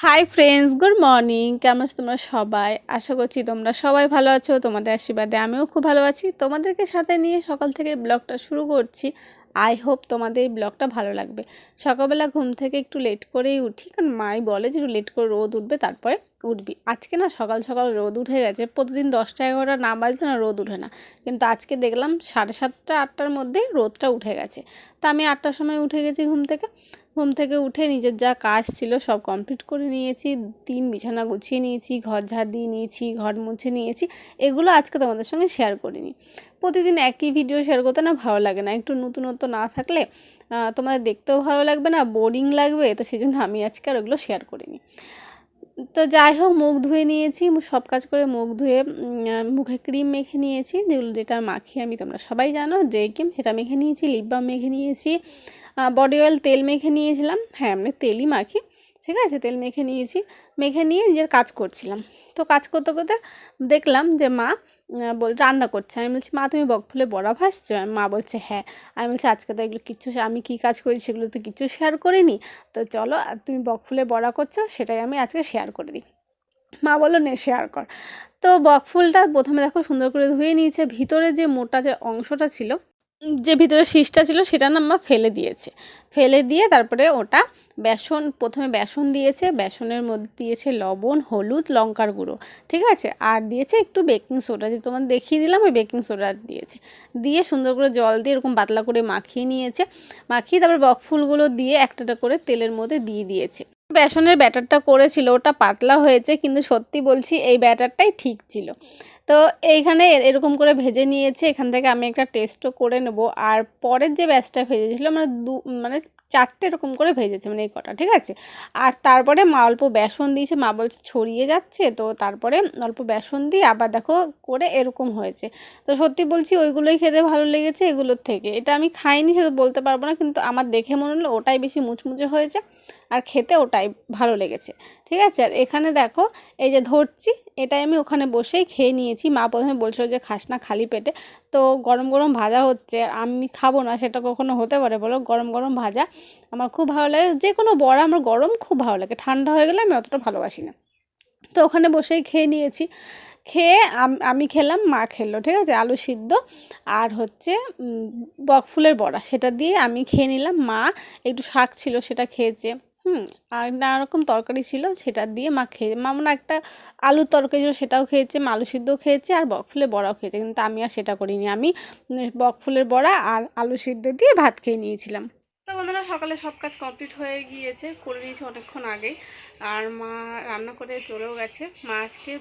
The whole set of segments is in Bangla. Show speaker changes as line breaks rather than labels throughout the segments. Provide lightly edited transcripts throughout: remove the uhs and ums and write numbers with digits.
Hi friends, good morning. কেমন আছো তোমরা সবাই? আশা করছি তোমরা সবাই ভালো আছো। তোমাদের আশীর্বাদে আমিও খুব ভালো আছি। তোমাদেরকে সাথে নিয়ে সকাল থেকে ব্লগটা শুরু করছি। আই হোপ তোমাদের এই ব্লগটা ভালো লাগবে। সকালবেলা ঘুম থেকে একটু লেট করেই উঠি, কারণ মাই বলে যে একটু লেট করে রোদ উঠবে তারপরে উঠবি। আজকে না সকাল সকাল রোদ উঠে গেছে। প্রতিদিন 10টা 11টা না বাজলে না রোদ উঠে না, কিন্তু আজকে দেখলাম 7:30 8টার মধ্যেই রোদটা উঠে গেছে। তা আমি 8টার সময় উঠে গেছি ঘুম থেকে উঠে নিজের যা কাজ ছিল সব কমপ্লিট করে নিয়েছি। বিছানা গুছিয়ে নিয়েছি, ঘর ঝাড় দিয়ে নিয়েছি, ঘর মুছে নিয়েছি। এগুলো আজকে তোমাদের সঙ্গে শেয়ার করিনি। প্রতিদিন একই ভিডিও শেয়ার করতে না ভালো লাগে না, একটু নতুনত্ব না থাকলে তোমাদের দেখতেও ভালো লাগবে না, বোরিং লাগবে। তো সেই জন্য আমি আজকে আর ওগুলো শেয়ার করিনি। তো যাই হোক, মুখ ধুয়ে নিয়েছি, সব কাজ করে মুখ ধুয়ে মুখে ক্রিম মেখে নিয়েছি, যেটা মাখি আমি, তোমরা সবাই জানো ডে ক্রিম, সেটা মেখে নিয়েছি। লিপ বাম মেখে নিয়েছি, বডি অয়েল তেল মেখে নিয়েছিলাম। হ্যাঁ, আমি তেলই মাখি, ঠিক আছে। তেল মেখে নিয়েছি, মেখে নিয়ে নিজের কাজ করছিলাম। তো কাজ করতে করতে দেখলাম যে মা রান্না করছে। আমি বলছি, মা তুমি বকফুলে বড়া ভাজছো? মা বলছে হ্যাঁ। আমি বলছি আজকে তো এগুলো কিচ্ছু, আমি কী কাজ করি সেগুলো তো কিছু শেয়ার করিনি। তো চলো, তুমি বকফুলে বড়া করছো, সেটাই আমি আজকে শেয়ার করে দিই। মা বললো নে শেয়ার কর। তো বকফুলটা প্রথমে দেখো সুন্দর করে ধুয়ে নিয়েছে। ভিতরে যে মোটা যে অংশটা ছিল, যে ভিতরে শীষটা ছিল, সেটা না মা ফেলে দিয়েছে। ফেলে দিয়ে তারপরে ওটা প্রথমে বেসন দিয়েছে, বেসনের মধ্যে দিয়েছে লবণ, হলুদ, লঙ্কার গুঁড়ো, ঠিক আছে। আর দিয়েছে একটু বেকিং সোডা, যে তোমার দেখিয়ে দিলাম, ওই বেকিং সোডা দিয়েছে। দিয়ে সুন্দর করে জল দিয়ে এরকম পাতলা করে মাখিয়ে নিয়েছে। মাখিয়ে তারপর বকফুলগুলো দিয়ে একটা করে তেলের মধ্যে দিয়ে দিয়েছে। বেসনের ব্যাটারটা করেছিল, ওটা পাতলা হয়েছে, কিন্তু সত্যি বলছি এই ব্যাটারটাই ঠিক ছিল। তো এইখানে এরকম করে ভেজে নিয়েছে। এখান থেকে আমি একটা টেস্টও করে নেব। আর পরের যে ব্যাচটা ভেজেছিল, মানে 4টে এরকম করে ভেজেছে, মানে এই কটা, ঠিক আছে। আর তারপরে মা অল্প বেসন দিয়েছে, মা বলছে ছড়িয়ে যাচ্ছে, তো তারপরে অল্প বেসন দিয়ে আবার দেখো করে এরকম হয়েছে। তো সত্যি বলছি ওইগুলোই খেতে ভালো লেগেছে এগুলোর থেকে। এটা আমি খাইনি, সেটা বলতে পারবো না, কিন্তু আমার দেখে মনে হলো ওটাই বেশি মুচমুচে হয়েছে আর খেতে ওটাই ভালো লেগেছে, ঠিক আছে। আর এখানে দেখো এই যে ধরছি, এটাই আমি ওখানে বসেই খেয়ে নিয়েছি। মা প্রথমে বলছিল যে খাস না খালি পেটে, তো গরম গরম ভাজা হচ্ছে, আর আমি খাবো না, সেটা কখনো হতে পারে বলো? গরম গরম ভাজা আমার খুব ভালো লাগে। যে কোনো বড়া আমার গরম খুব ভালো লাগে, ঠান্ডা হয়ে গেলে আমি অতটা ভালোবাসি না। তো ওখানে বসেই খেয়ে নিয়েছি। খেয়ে আমি খেলাম, মা খেলো, ঠিক আছে। আলু সিদ্ধ আর হচ্ছে বকফুলের বড়া, সেটা দিয়ে আমি খেয়ে নিলাম। মা একটু শাক ছিল সেটা খেয়েছে, আর নানা রকম তরকারি ছিল, সেটা দিয়ে মা খেয়ে, মা মনে একটা আলুর তরকারি ছিল সেটাও খেয়েছে, মা আলু সিদ্ধও খেয়েছে আর বকফুলের বড়াও খেয়েছে, কিন্তু আমি আর সেটা করিনি। আমি বকফুলের বড়া আর আলু সিদ্ধ দিয়ে ভাত খেয়ে নিয়েছিলাম। তো বন্ধুরা, সকালে সব কাজ কমপ্লিট হয়ে গিয়েছে, করে নিয়েছি অনেকক্ষণ আগেই। আর মা রান্না করে চলেও গেছে। মা আজকে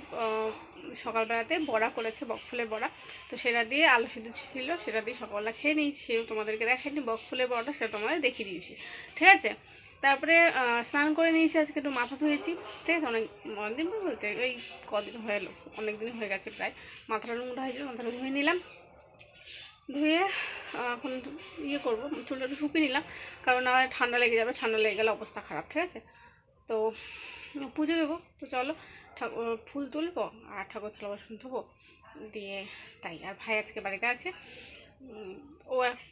সকালবেলাতে বড়া করেছে, বকফুলের বড়া। তো সেটা দিয়ে আলু সিদ্ধ ছিল, সেটা দিয়ে সকালবেলা খেয়ে নিয়েছি। সেও তোমাদেরকে দেখাইনি, বকফুলের বড়াটা সেটা তোমাদের দেখিয়ে দিয়েছি, ঠিক আছে। তারপরে স্নান করে নিয়েছি, আজকে একটু মাথা ধুয়েছি, ঠিক আছে। অনেকদিন বলতে ওই কদিন হয়ে এলো, অনেকদিন হয়ে গেছে প্রায়। মাথাটা নোংরা হয়েছিল, মাথাটা ধুয়ে নিলাম। ধুয়ে এখন ইয়ে করবো, চুলটা একটু শুকিয়ে নিলাম, কারণ আর ঠান্ডা লেগে যাবে, ঠান্ডা লেগে গেলে অবস্থা খারাপ, ঠিক আছে। তো পুজো দেবো, তো চলো ফুল তুলবো আর ঠাকুর থালা বাসন ধোবো, দিয়ে তাই। আর ভাই আজকে বাড়িতে আছে,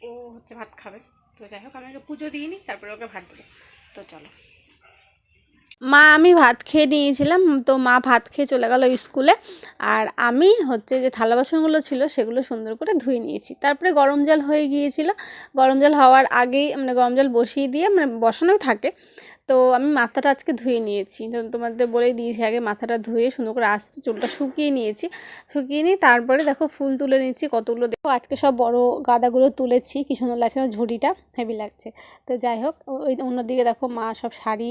ও হচ্ছে ভাত খাবে। তো যাই হোক, আমি ওকে পুজো দিয়ে নিই, তারপরে ওকে ভাত দেবো। তো চলো। আমি ভাত খেয়ে নিয়েছিলাম, তো মা ভাত খেয়ে চলে গেল স্কুলে। আর আমি হচ্ছে যে থালা বাসনগুলো ছিল সেগুলো সুন্দর করে ধুয়ে নিয়েছি। তারপরে গরম জল হয়ে গিয়েছিল, গরম জল হওয়ার আগেই মানে গরম জল বসিয়ে দিয়ে, মানে বসানোই থাকে। তো আমি মাথাটা আজকে ধুয়ে নিয়েছি, তো তোমাদের বলেই দিয়েছি আগে, মাথাটা ধুয়ে সুন্দর করে আস্তে চুলটা শুকিয়ে নিয়েছি। শুকিয়ে নিয়ে তারপরে দেখো ফুল তুলে নিচ্ছি কতগুলো। দেখো আজকে সব বড় গাঁদাগুলো তুলেছি, কি সুন্দর লাগছে না, ঝুড়িটা হেভি লাগছে। তো যাই হোক, ওই অন্যদিকে দেখো মা সব শাড়ি,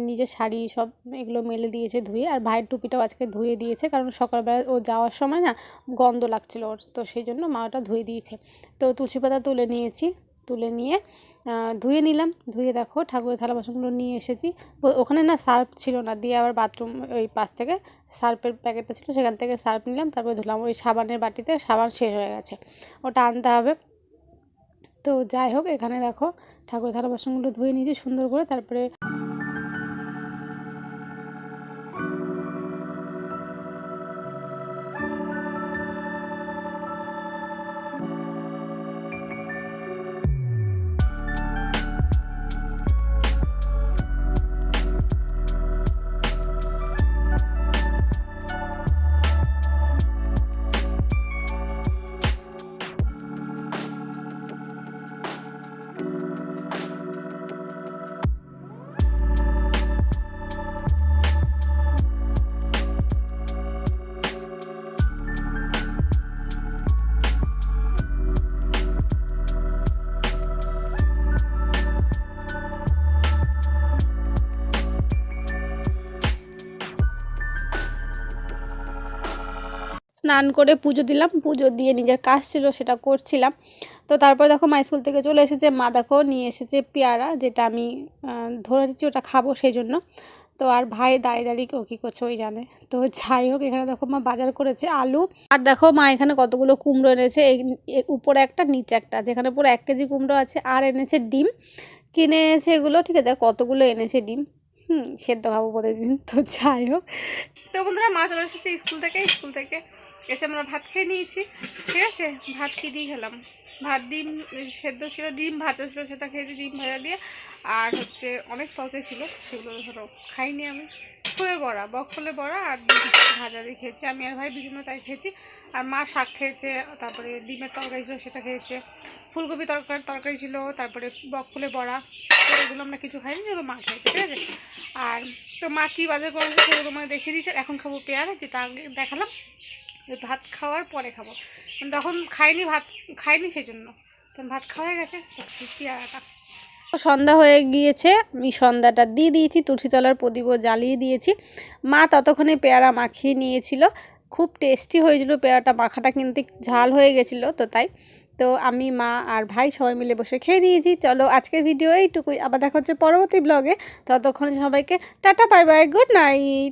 নিজের শাড়ি সব এগুলো মেলে দিয়েছে ধুয়ে। আর ভাইয়ের টুপিটাও আজকে ধুয়ে দিয়েছে, কারণ সকালবেলা ও যাওয়ার সময় না গন্ধ লাগছিল ওর, তো সেই জন্য মা ওটা ধুয়ে দিয়েছে। তো তুলসী পাতা তুলে নিয়েছি, তুলে নিয়ে ধুয়ে নিলাম। ধুয়ে দেখো ঠাকুরের থালা বাসনগুলো নিয়ে এসেছি। ওখানে না সার্ফ ছিল না, দিয়ে আবার বাথরুম ওই পাশ থেকে সার্ফের প্যাকেটটা ছিল, সেখান থেকে সার্ফ নিলাম, তারপরে ধুলাম। ওই সাবানের বাটিতে সাবান শেষ হয়ে গেছে, ওটা আনতে হবে। তো যাই হোক, এখানে দেখো ঠাকুরের থালা বাসনগুলো ধুয়ে নিয়েছি সুন্দর করে। তারপরে স্নান করে পুজো দিলাম, পুজো দিয়ে নিজের কাজ ছিল সেটা করছিলাম। তো তারপর দেখো মা স্কুল থেকে চলে এসেছে, মা দেখো নিয়ে এসেছে পেয়ারা, যেটা আমি ধরে দিচ্ছি ওটা খাবো সেই জন্য। তো আর ভাই দাঁড়িয়ে দাঁড়িয়ে ও কী করছে ওই জানে। তো যাই হোক, এখানে দেখো মা বাজার করেছে আলু, আর দেখো মা এখানে কতগুলো কুমড়ো এনেছে, এর উপরে একটা নিচে একটা, যেখানে পুরো 1 কেজি কুমড়ো আছে। আর এনেছে ডিম, কিনে এনেছে এগুলো, ঠিক আছে, কতগুলো এনেছে ডিম, সেদ্ধ খাবো প্রতিদিন। তো যাই হোক, তো বন্ধুরা মা চলে এসেছে স্কুল থেকে এসে আমরা ভাত খেয়ে নিয়েছি, ঠিক আছে। ভাত কি দিয়ে খেলাম, ভাত ডিম সেদ্ধ ছিল, ডিম ভাজা ছিল সেটা খেয়েছি, ডিম ভাজা দিয়ে। আর হচ্ছে অনেক তরকারি ছিল, সেগুলো ধরো খাইনি আমি। বকফুলে বড়া আর ডিম ভাজা দিয়ে খেয়েছি আমি আর ভাই দুজনে, তাই খেয়েছি। আর মা শাক খেয়েছে, তারপরে ডিমের তরকারি ছিল সেটা খেয়েছে, ফুলকপি তরকারি ছিল, তারপরে বকফুলে বড়া। তো এগুলো আমরা কিছু খাইনি, যেগুলো মা খেয়েছে, ঠিক আছে। আর তো মা কী বাজার করেছে সেগুলো মানে দেখিয়ে দিয়েছে। এখন খাবো পেয়ারা, যেটা আগে দেখালাম, ভাত খাওয়ার পরে খাবো, তখন ভাত খাইনি সেই জন্য। তখন ভাত খাওয়া হয়ে গেছে, পেয়ারাটা। সন্ধ্যা হয়ে গিয়েছে, আমি সন্ধ্যাটা দিয়ে দিয়েছি, তুলসীতলার প্রদীপও জ্বালিয়ে দিয়েছি। মা ততক্ষণে পেয়ারা মাখিয়ে নিয়েছিল, খুব টেস্টি হয়েছিল পেয়ারাটা, মাখাটা কিন্তু ঝাল হয়ে গেছিলো, তো তাই। তো আমি, মা আর ভাই সবাই মিলে বসে খেয়ে নিয়েছি। চলো আজকের ভিডিও এইটুকুই, আবার দেখা হচ্ছে পরবর্তী ব্লগে। ততক্ষণ সবাইকে tata, bye bye, good night.